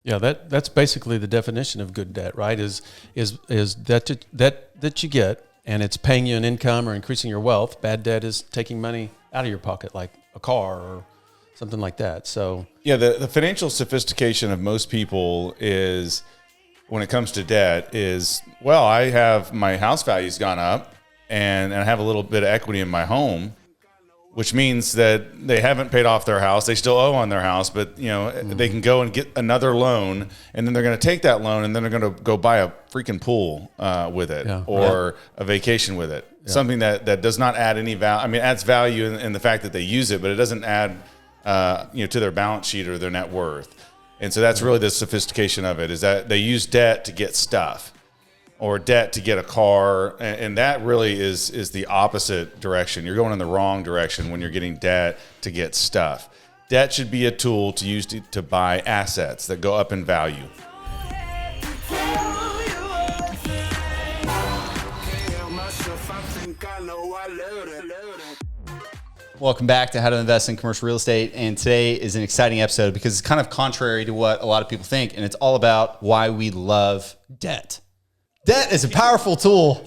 Yeah, that's basically the definition of good debt, right? Is that you get, and it's paying you an income or increasing your wealth. Bad debt is taking money out of your pocket, like a car or something like that. So yeah, the financial sophistication of most people is, when it comes to debt, is, well, I have my house value's gone up, and I have a little bit of equity in my home, which means that they haven't paid off their house. They still owe on their house, but they can go and get another loan, and then they're going to take that loan, and then they're going to go buy a freaking pool with it, or a vacation with it. Yeah. Something that does not add any value. I mean, it adds value in the fact that they use it, but it doesn't add to their balance sheet or their net worth. And so that's really the sophistication of it, is that they use debt to get stuff, or debt to get a car, and that really is the opposite direction. You're going in the wrong direction when you're getting debt to get stuff. Debt should be a tool to use to buy assets that go up in value. Welcome back to How to Invest in Commercial Real Estate, and today is an exciting episode because it's kind of contrary to what a lot of people think, and it's all about why we love debt. Debt is a powerful tool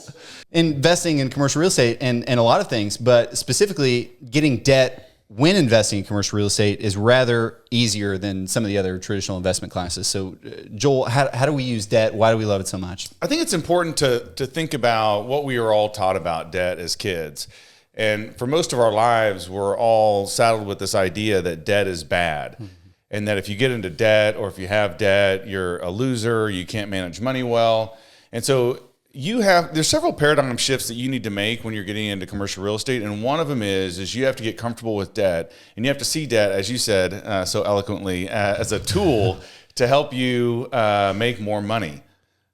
in investing in commercial real estate and a lot of things, but specifically getting debt when investing in commercial real estate is rather easier than some of the other traditional investment classes. So Joel, how do we use debt? Why do we love it so much? I think it's important to think about what we were all taught about debt as kids. And for most of our lives, we're all saddled with this idea that debt is bad. Mm-hmm. And that if you get into debt, or if you have debt, you're a loser, you can't manage money well. And so there's several paradigm shifts that you need to make when you're getting into commercial real estate. And one of them is you have to get comfortable with debt, and you have to see debt, as you said so eloquently, as a tool to help you make more money.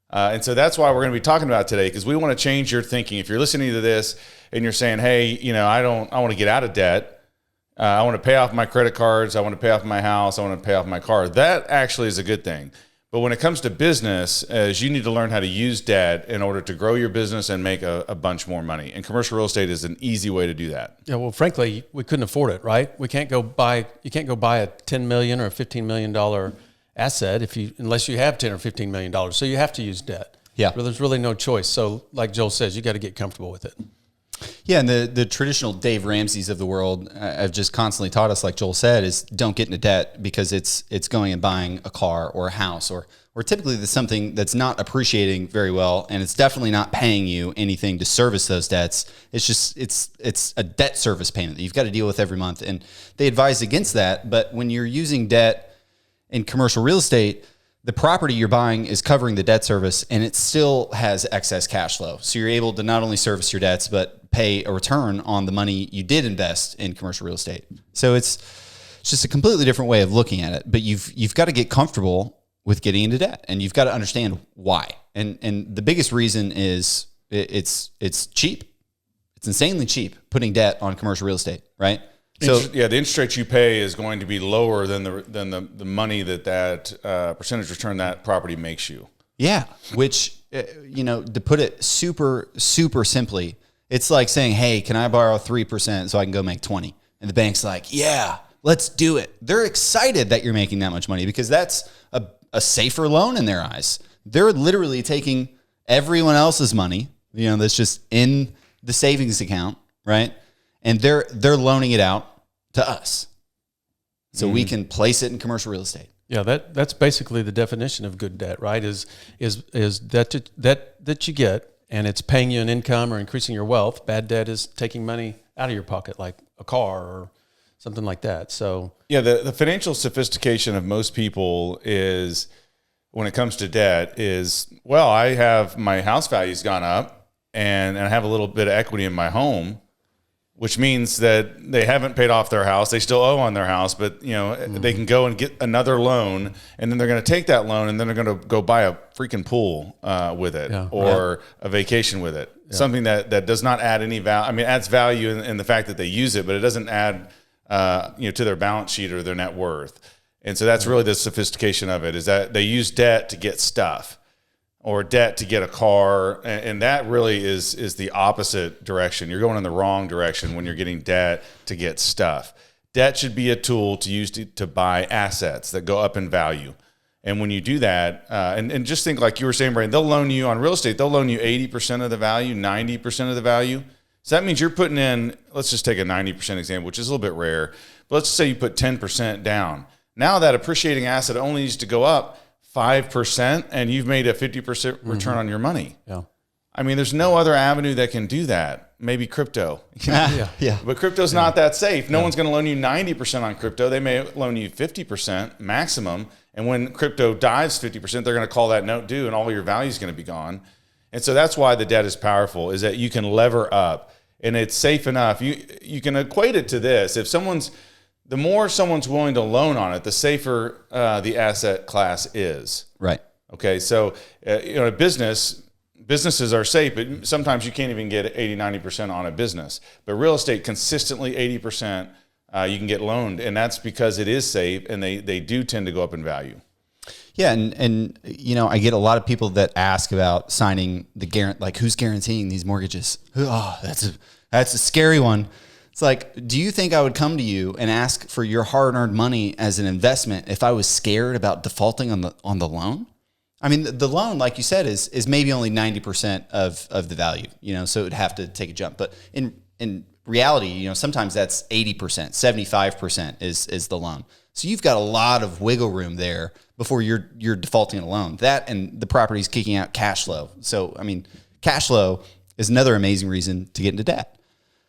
And so that's why we're going to be talking about today, because we want to change your thinking. If you're listening to this and you're saying, hey, I want to get out of debt. I want to pay off my credit cards. I want to pay off my house. I want to pay off my car. That actually is a good thing. But when it comes to business, you need to learn how to use debt in order to grow your business and make a bunch more money. And commercial real estate is an easy way to do that. Yeah, well, frankly, we couldn't afford it, right? You can't go buy a $10 million or a $15 million asset unless you have $10 or $15 million. So you have to use debt. Yeah. But there's really no choice. So like Joel says, you got to get comfortable with it. Yeah, and the traditional Dave Ramseys of the world have just constantly taught us, like Joel said, is don't get into debt because it's going and buying a car or a house or typically there's something that's not appreciating very well, and it's definitely not paying you anything to service those debts. It's just it's a debt service payment that you've got to deal with every month, and they advise against that. But when you're using debt in commercial real estate, the property you're buying is covering the debt service, and it still has excess cash flow. So you're able to not only service your debts, but pay a return on the money you did invest in commercial real estate. So it's just a completely different way of looking at it. But you've got to get comfortable with getting into debt, and you've got to understand why. And the biggest reason is it's cheap. It's insanely cheap putting debt on commercial real estate, right? So the interest rate you pay is going to be lower than the money that percentage return that property makes you. Yeah, which to put it super simply, it's like saying, "Hey, can I borrow 3% so I can go make 20?" And the bank's like, "Yeah, let's do it." They're excited that you're making that much money because that's a safer loan in their eyes. They're literally taking everyone else's money, that's just in the savings account, right? And they're loaning it out to us, so we can place it in commercial real estate. Yeah, that's basically the definition of good debt, right? Is that you get, and it's paying you an income or increasing your wealth. Bad debt is taking money out of your pocket, like a car or something like that. So yeah, the financial sophistication of most people is, when it comes to debt, is, well, I have my house value's gone up, and I have a little bit of equity in my home, which means that they haven't paid off their house. They still owe on their house, but they can go and get another loan, and then they're going to take that loan, and then they're going to go buy a freaking pool with it, or a vacation with it. Yeah. Something that does not add any value. I mean, it adds value in the fact that they use it, but it doesn't add to their balance sheet or their net worth. And so that's really the sophistication of it, is that they use debt to get stuff, or debt to get a car. And that really is the opposite direction. You're going in the wrong direction when you're getting debt to get stuff. Debt should be a tool to use to buy assets that go up in value. And when you do that, and just think like you were saying, Braden, they'll loan you on real estate. They'll loan you 80% of the value, 90% of the value. So that means you're putting in, let's just take a 90% example, which is a little bit rare. But let's say you put 10% down. Now that appreciating asset only needs to go up 5%, and you've made a 50% return on your money. Yeah. I mean, there's no other avenue that can do that. Maybe crypto. Yeah. But crypto's not that safe. No one's going to loan you 90% on crypto. They may loan you 50% maximum. And when crypto dives 50%, they're going to call that note due, and all your value is going to be gone. And so that's why the debt is powerful, is that you can lever up, and it's safe enough. You can equate it to this. If the more someone's willing to loan on it, the safer the asset class is. Right. Okay. So, businesses are safe, but sometimes you can't even get 80, 90% on a business. But real estate, consistently 80%, you can get loaned. And that's because it is safe, and they do tend to go up in value. Yeah. And I get a lot of people that ask about signing the guarantee, like who's guaranteeing these mortgages? Oh, that's a scary one. It's like, do you think I would come to you and ask for your hard-earned money as an investment if I was scared about defaulting on the loan? I mean, the loan, like you said, is maybe only 90% of the value, so it would have to take a jump. But in reality, sometimes that's 80%, 75% is the loan. So you've got a lot of wiggle room there before you're defaulting on a loan. That and the property's kicking out cash flow. So, I mean, cash flow is another amazing reason to get into debt.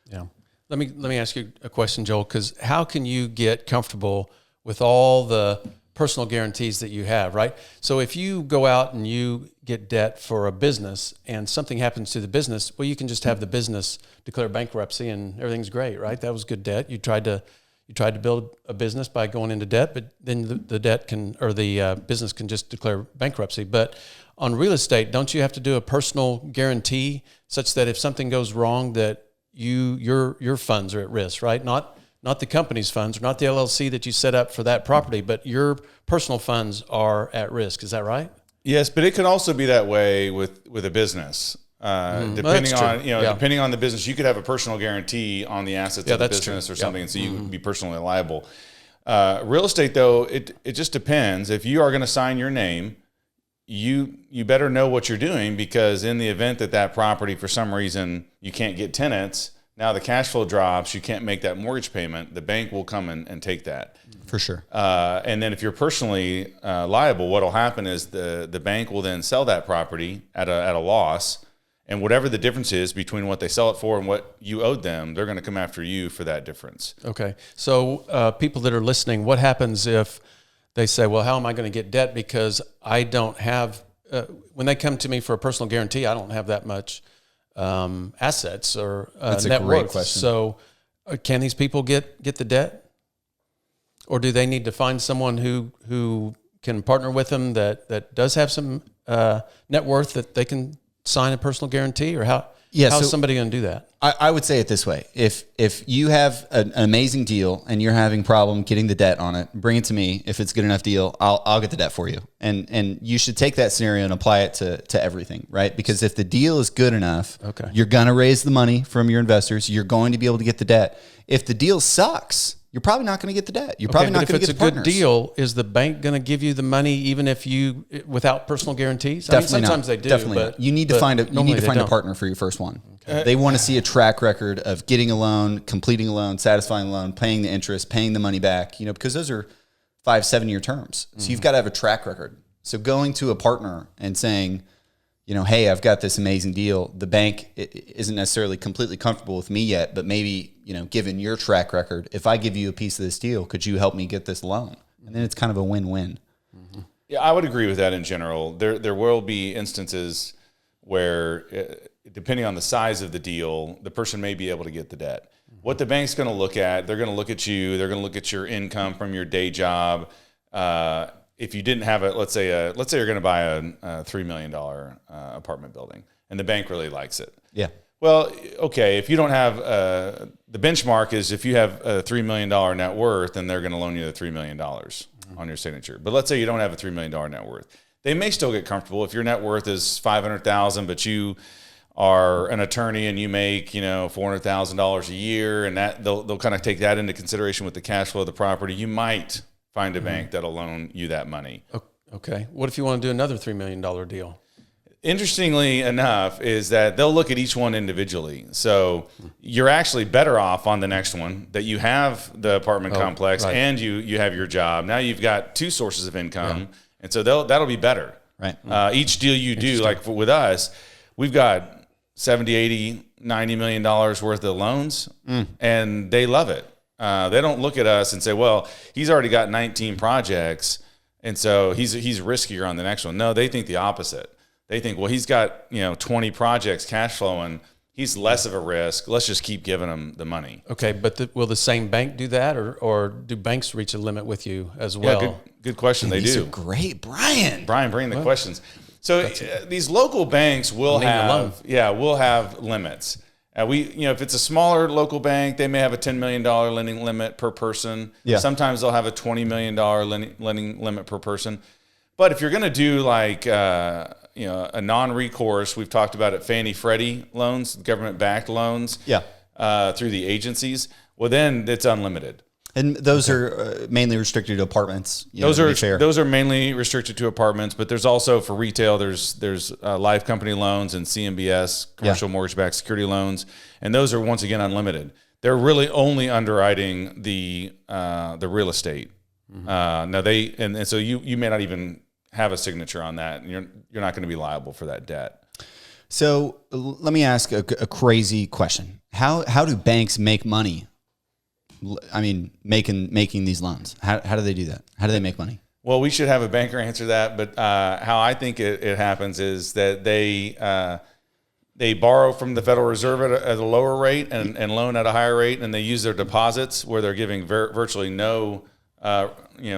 Yeah. Let me ask you a question, Joel, because how can you get comfortable with all the personal guarantees that you have, right? So if you go out and you get debt for a business and something happens to the business, well, you can just have the business declare bankruptcy and everything's great, right? That was good debt. You tried to build a business by going into debt, but then the debt the business can just declare bankruptcy. But on real estate, don't you have to do a personal guarantee such that if something goes wrong, that your funds are at risk, right? Not the company's funds, or not the LLC that you set up for that property, but your personal funds are at risk. Is that right? Yes, but it could also be that way with a business. Depending on the business, you could have a personal guarantee on the assets of the business or something, and so you would be personally liable. Real estate, though, it just depends. If you are going to sign your name, you better know what you're doing, because in the event that property, for some reason, you can't get tenants, now the cash flow drops, you can't make that mortgage payment, the bank will come and take that. For sure. And then if you're personally liable, what will happen is the bank will then sell that property at a loss, and whatever the difference is between what they sell it for and what you owed them, they're going to come after you for that difference. Okay. So people that are listening, what happens if they say, well, how am I going to get debt because I don't have, when they come to me for a personal guarantee, I don't have that much assets or That's net a great worth. question. So can these people get the debt? Or do they need to find someone who can partner with them that does have some net worth that they can sign a personal guarantee? Or how's somebody going to do that? I would say it this way. If you have an amazing deal and you're having problem getting the debt on it, bring it to me. If it's a good enough deal, I'll get the debt for you. And you should take that scenario and apply it to everything, right? Because if the deal is good enough, you're going to raise the money from your investors. You're going to be able to get the debt. If the deal sucks, you're probably not going to get the debt. You're probably not going to get the partners. If it's a good deal, is the bank going to give you the money even if without personal guarantees? Definitely sometimes not. they do. Definitely but not. You need to find a partner for your first one. Okay. They want to see a track record of getting a loan, completing a loan, satisfying a loan, paying the interest, paying the money back. Because those are 5-7 year terms. So you've got to have a track record. So going to a partner and saying, hey, I've got this amazing deal. The bank isn't necessarily completely comfortable with me yet, but maybe, given your track record, if I give you a piece of this deal, could you help me get this loan? And then it's kind of a win-win. Mm-hmm. Yeah, I would agree with that in general. There will be instances where, depending on the size of the deal, the person may be able to get the debt. Mm-hmm. What the bank's going to look at, they're going to look at you, they're going to look at your income from your day job. If you didn't have let's say you're going to buy a $3 million apartment building, and the bank really likes it. Yeah. Well, okay, if you don't have the benchmark is if you have a $3 million net worth, then they're going to loan you the $3 million on your signature. But let's say you don't have a $3 million net worth. They may still get comfortable if your net worth is $500,000, but you are an attorney and you make $400,000 a year, and that they'll kind of take that into consideration with the cash flow of the property. You might find a bank that'll loan you that money. Okay. What if you want to do another $3 million deal? Interestingly enough, is that they'll look at each one individually. So you're actually better off on the next one that you have the apartment complex and you have your job. Now you've got two sources of income, and so that'll be better. Right. Each deal you do, like with us, we've got 70, 80, $90 million worth of loans, and they love it. They don't look at us and say, well, he's already got 19 projects, and so he's riskier on the next one. No, they think the opposite. They think, well, he's got 20 projects cash flowing. He's less of a risk. Let's just keep giving him the money. Okay, but will the same bank do that, or do banks reach a limit with you as well? Yeah, good question. They These do. are great, Brian. Brian, bring the questions. So these local banks will have limits. If it's a smaller local bank, they may have a $10 million lending limit per person. Yeah. Sometimes they'll have a $20 million lending limit per person. But if you're going to do like a non-recourse, we've talked about it, Fannie Freddie loans, government-backed loans, through the agencies. Well, then it's unlimited. And those are mainly restricted to apartments. Those are mainly restricted to apartments, but there's also for retail. There's life company loans and CMBS, commercial mortgage-backed security loans, and those are once again unlimited. They're really only underwriting the real estate. Now so you may not even have a signature on that, and you're not going to be liable for that debt. So let me ask a crazy question. How do banks make money? I mean, making these loans. How do they do that? How do they make money? Well, we should have a banker answer that, but how I think it happens is that they borrow from the Federal Reserve at a lower rate and loan at a higher rate, and they use their deposits where they're giving virtually no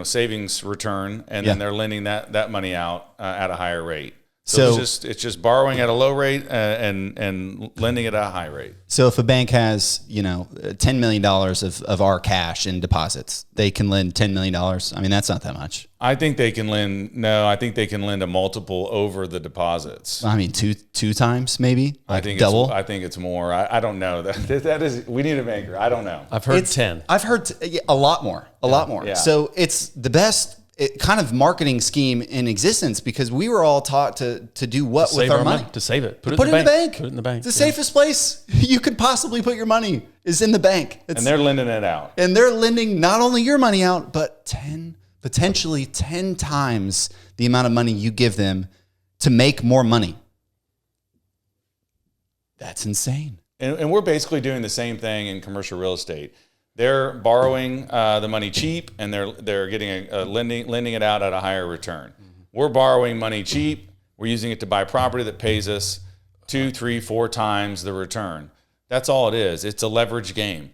savings return, and then they're lending that money out at a higher rate. So it's just borrowing at a low rate and lending at a high rate. So if a bank has $10 million of our cash in deposits, they can lend $10 million. I mean, that's not that much. I think they can lend. No, I think they can lend a multiple over the deposits. I mean, two times maybe. I think double. I think it's more. I don't know. That is. We need a banker. I don't know. I've heard 10. I've heard a lot more. A lot more. Yeah. So it's the best kind of marketing scheme in existence, because we were all taught to do what with our money? To save it. Put it in the bank. Put it in the bank. The safest place you could possibly put your money is in the bank. And they're lending it out. And they're lending not only your money out, but potentially 10 times the amount of money you give them to make more money. That's insane. And we're basically doing the same thing in commercial real estate. They're borrowing the money cheap, and they're getting lending it out at a higher return. We're borrowing money cheap. We're using it to buy property that pays us 2, 3, 4 times the return. That's all it is. It's a leverage game.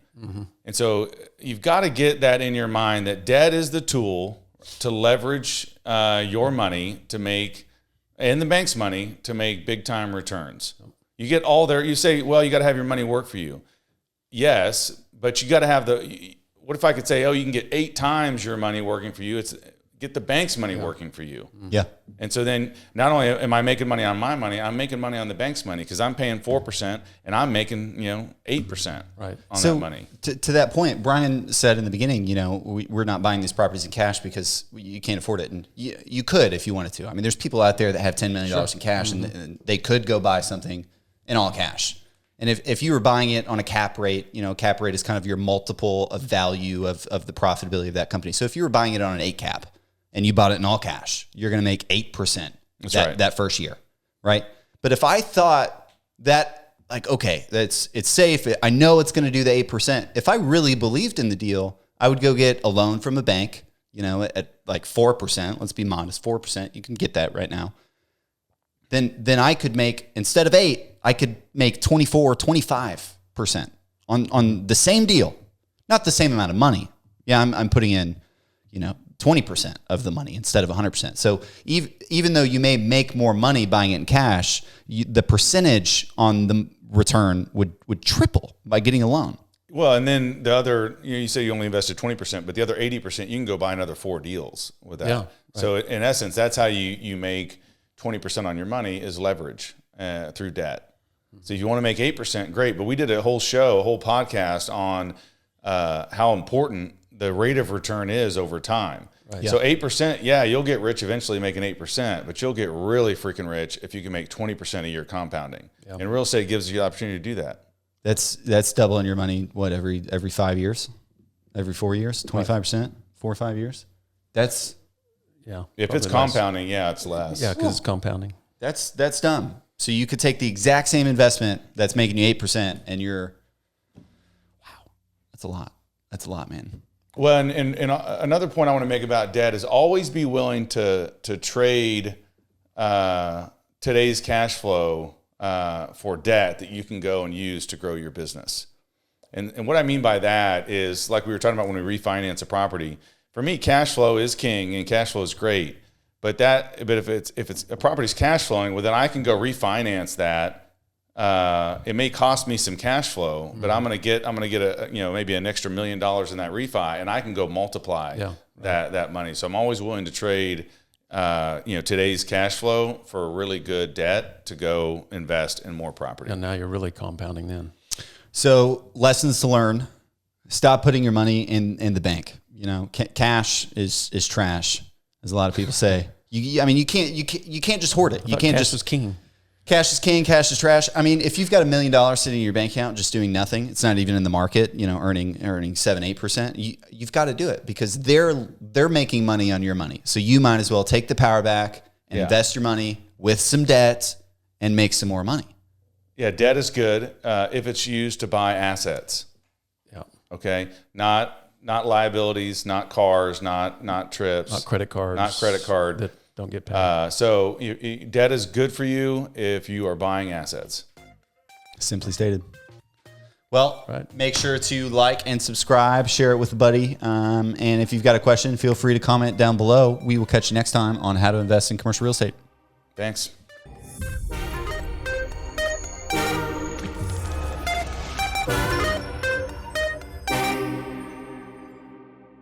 And so you've got to get that in your mind, that debt is the tool to leverage your money to make, and the bank's money to make big time returns. You get all there. You say, well, you got to have your money work for you. Yes. But you got to have what if I could say, you can get 8 times your money working for you? It's get the bank's money working for you. Yeah. And so then not only am I making money on my money, I'm making money on the bank's money, because I'm paying 4% and I'm making, 8% on that money. To that point, Brian said in the beginning, we're not buying these properties in cash because you can't afford it. And you could if you wanted to. I mean, there's people out there that have $10 million in cash and they could go buy something in all cash. And if you were buying it on a cap rate, cap rate is kind of your multiple of value of the profitability of that company. So if you were buying it on an 8 cap and you bought it in all cash, you're going to make 8% that first year, right? But if I thought that, it's safe, I know it's going to do the 8%. If I really believed in the deal, I would go get a loan from a bank, at like 4%. Let's be modest, 4%. You can get that right now. Then I could make, instead of 8, I could make 24 or 25% on the same deal. Not the same amount of money. Yeah, I'm putting in, 20% of the money instead of 100%. So even though you may make more money buying it in cash, the percentage on the return would triple by getting a loan. Well, and then the other, you say you only invested 20%, but the other 80%, you can go buy another 4 deals with that. Yeah, right. So in essence, that's how you make 20% on your money, is leverage through debt. So if you want to make 8%, great. But we did a whole podcast on how important the rate of return is over time. Right. So 8%, yeah, you'll get rich eventually making 8%, but you'll get really freaking rich if you can make 20% a year compounding. Yep. And real estate gives you the opportunity to do that. That's doubling your money. What, every 5 years, every 4 years, 25%, 4 or 5 years. That's if it's compounding, it's less. Yeah, because it's compounding. that's dumb. So you could take the exact same investment that's making you 8%, and you're that's a lot. That's a lot, man. Well, and another point I want to make about debt is always be willing to trade today's cash flow for debt that you can go and use to grow your business. And what I mean by that is, like we were talking about when we refinance a property. For me, cash flow is king, and cash flow is great. But if it's a property's cash flowing, well, then I can go refinance that. It may cost me some cash flow, but I'm gonna get a maybe an extra $1 million in that refi, and I can go multiply that money. So I'm always willing to trade today's cash flow for really good debt to go invest in more property. And now you're really compounding then. So lessons to learn: stop putting your money in the bank. Cash is trash, as a lot of people say. You can't just hoard it. You can't cash is king. Cash is king. Cash is trash. I mean, if you've got $1 million sitting in your bank account just doing nothing, it's not even in the market, earning 7-8%. You've got to do it because they're making money on your money. So you might as well take the power back and invest your money with some debt and make some more money. Yeah, debt is good if it's used to buy assets. Yeah. Okay, not liabilities, not cars, not trips, Not credit cards. not credit card. That don't get paid. So debt is good for you if you are buying assets. Simply stated. Well, Right. Make sure to like and subscribe, share it with a buddy. And if you've got a question, feel free to comment down below. We will catch you next time on how to invest in commercial real estate. Thanks.